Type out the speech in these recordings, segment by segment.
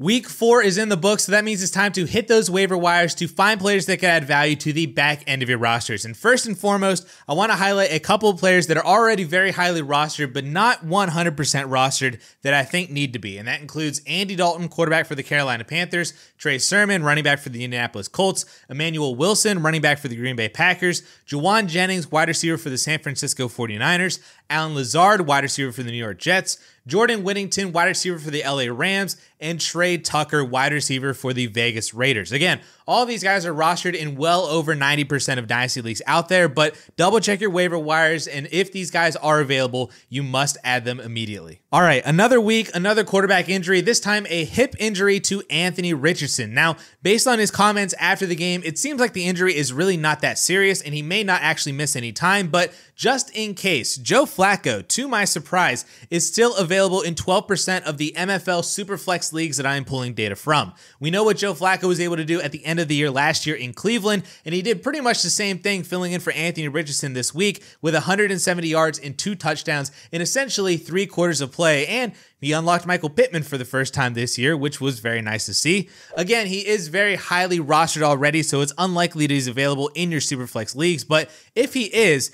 Week 4 is in the books, so that means it's time to hit those waiver wires to find players that can add value to the back end of your rosters. And first and foremost, I want to highlight a couple of players that are already very highly rostered, but not 100% rostered that I think need to be. And that includes Andy Dalton, quarterback for the Carolina Panthers, Trey Sermon, running back for the Indianapolis Colts, Emmanuel Wilson, running back for the Green Bay Packers, Juwan Jennings, wide receiver for the San Francisco 49ers, Allen Lazard, wide receiver for the New York Jets, Jordan Whittington, wide receiver for the LA Rams, and Trey Tucker, wide receiver for the Vegas Raiders. Again, all of these guys are rostered in well over 90% of Dynasty leagues out there, but double check your waiver wires, and if these guys are available, you must add them immediately. All right, another week, another quarterback injury, this time a hip injury to Anthony Richardson. Now, based on his comments after the game, it seems like the injury is really not that serious, and he may not actually miss any time, but just in case, Joe Flacco, to my surprise, is still available in 12% of the MFL Superflex leagues that I am pulling data from. We know what Joe Flacco was able to do at the end of the year last year in Cleveland, and he did pretty much the same thing filling in for Anthony Richardson this week with 170 yards and 2 touchdowns in essentially 3 quarters of play, and he unlocked Michael Pittman for the first time this year, which was very nice to see. Again, he is very highly rostered already, so it's unlikely that he's available in your Superflex leagues, but if he is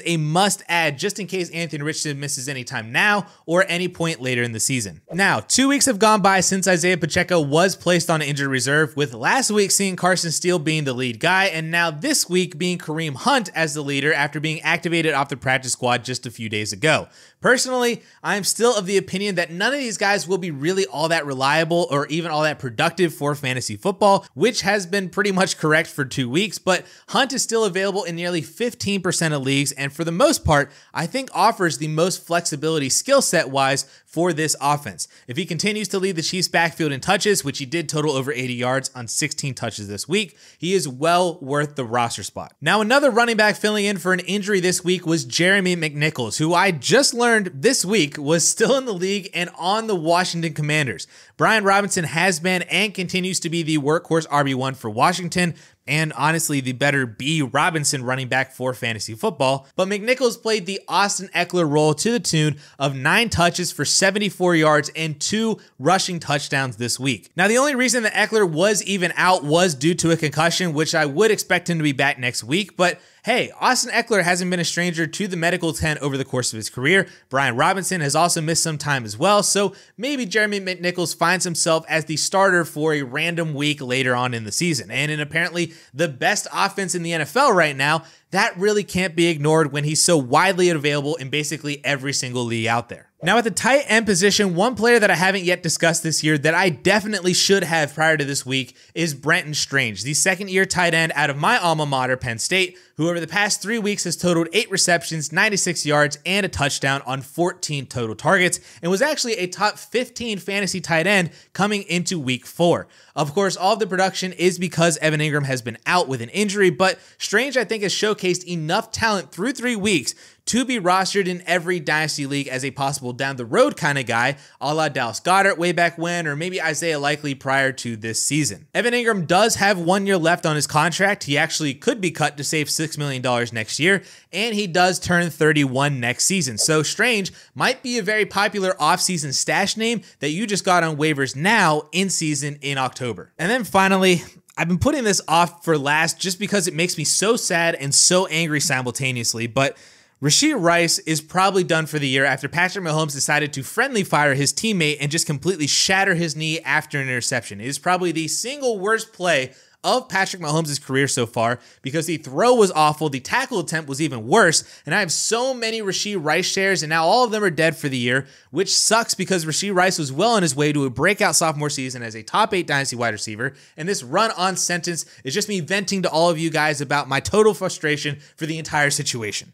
a must-add just in case Anthony Richardson misses any time now or any point later in the season. Now, 2 weeks have gone by since Isaiah Pacheco was placed on injured reserve, with last week seeing Carson Steele being the lead guy, and now this week being Kareem Hunt as the leader after being activated off the practice squad just a few days ago. Personally, I am still of the opinion that none of these guys will be really all that reliable or even all that productive for fantasy football, which has been pretty much correct for 2 weeks, but Hunt is still available in nearly 15% of leagues, and for the most part, I think offers the most flexibility skill set wise for this offense. If he continues to lead the Chiefs backfield in touches, which he did total over 80 yards on 16 touches this week, he is well worth the roster spot. Now, another running back filling in for an injury this week was Jeremy McNichols, who I just learned this week was still in the league and on the Washington Commanders. Brian Robinson has been and continues to be the workhorse RB1 for Washington, and honestly the better B. Robinson running back for fantasy football, but McNichols played the Austin Eckler role to the tune of 9 touches for 74 yards and 2 rushing touchdowns this week. Now, the only reason that Eckler was even out was due to a concussion, which I would expect him to be back next week, but hey, Austin Eckler hasn't been a stranger to the medical tent over the course of his career. Brian Robinson has also missed some time as well, so maybe Jeremy McNichols finds himself as the starter for a random week later on in the season. And in apparently the best offense in the NFL right now, that really can't be ignored when he's so widely available in basically every single league out there. Now, at the tight end position, one player that I haven't yet discussed this year that I definitely should have prior to this week is Brenton Strange, the second-year tight end out of my alma mater, Penn State, who over the past 3 weeks has totaled 8 receptions, 96 yards, and a touchdown on 14 total targets, and was actually a top 15 fantasy tight end coming into week 4. Of course, all of the production is because Evan Ingram has been out with an injury, but Strange, I think, has showcased enough talent through 3 weeks to be rostered in every Dynasty league as a possible down-the-road kind of guy, a la Dallas Goedert way back when, or maybe Isaiah Likely prior to this season. Evan Ingram does have 1 year left on his contract. He actually could be cut to save $6 million next year, and he does turn 31 next season. So Strange might be a very popular off-season stash name that you just got on waivers now in season in October. And then finally, I've been putting this off for last just because it makes me so sad and so angry simultaneously, but Rashee Rice is probably done for the year after Patrick Mahomes decided to friendly fire his teammate and just completely shatter his knee after an interception. It is probably the single worst play of Patrick Mahomes' career so far because the throw was awful, the tackle attempt was even worse, and I have so many Rashee Rice shares, and now all of them are dead for the year, which sucks because Rashee Rice was well on his way to a breakout sophomore season as a top 8 Dynasty wide receiver, and this run-on sentence is just me venting to all of you guys about my total frustration for the entire situation.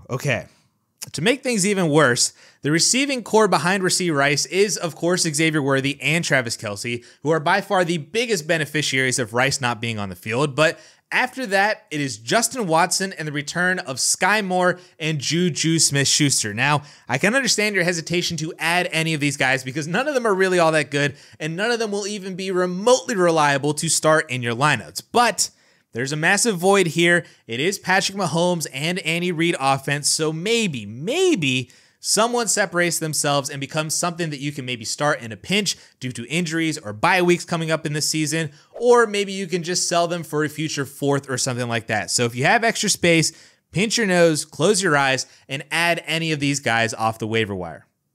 Okay, to make things even worse, the receiving core behind Rashee Rice is, of course, Xavier Worthy and Travis Kelce, who are by far the biggest beneficiaries of Rice not being on the field, but after that, it is Justin Watson and the return of Sky Moore and Juju Smith-Schuster. Now, I can understand your hesitation to add any of these guys because none of them are really all that good, and none of them will even be remotely reliable to start in your lineups, but there's a massive void here. It is Patrick Mahomes and Andy Reid offense, so maybe someone separates themselves and becomes something that you can maybe start in a pinch due to injuries or bye weeks coming up in this season, or maybe you can just sell them for a future fourth or something like that. So if you have extra space, pinch your nose, close your eyes, and add any of these guys off the waiver wire.